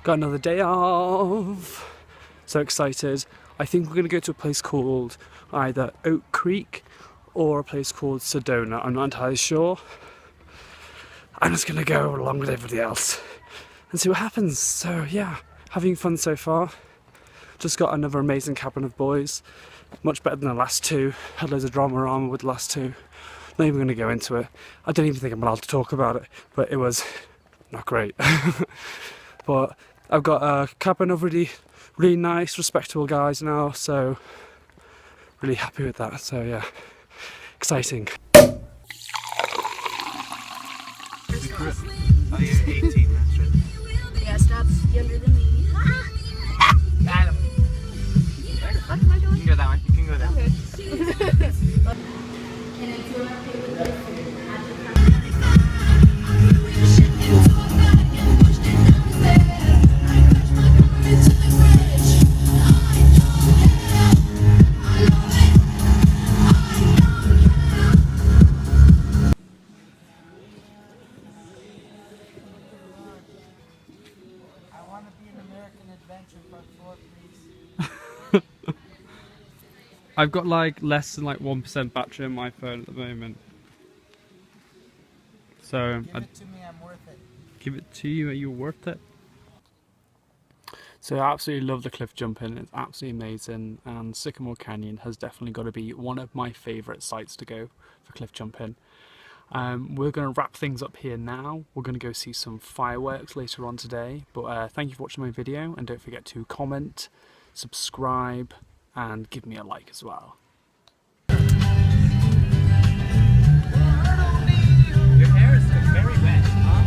Got another day off. So excited. I think we're going to go to a place called either Oak Creek or a place called Sedona. I'm not entirely sure. I'm just going to go along with everybody else and see what happens. So yeah, having fun so far. Just got another amazing cabin of boys. Much better than the last two. Had loads of drama with the last two. Not even going to go into it. I don't even think I'm allowed to talk about it, but it was not great. But I've got a cabin of really nice, respectable guys now, so really happy with that. So yeah, exciting. Oh, you're 18, that's right. Yeah, Scott's younger than me. Adam. What am I doing? You can go that one. You can go that one. I want to be an American Adventure Park 4, please. I've got like less than like 1% battery on my phone at the moment. So Give it to me, I'm worth it. give it to you, you're worth it. So I absolutely love the cliff jumping, it's absolutely amazing, and Sycamore Canyon has definitely got to be one of my favourite sites to go for cliff jumping. We're going to wrap things up here now. We're going to go see some fireworks later on today, but thank you for watching my video, and don't forget to comment, subscribe, and give me a like as well. Your hair is very wet, huh?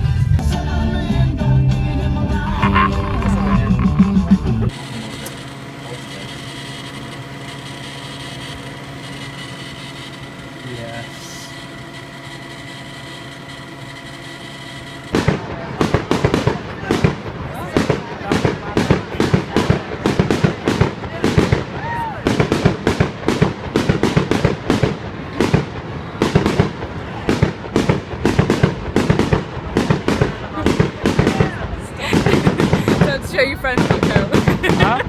Yes. Don't show your friends, Nico. Huh?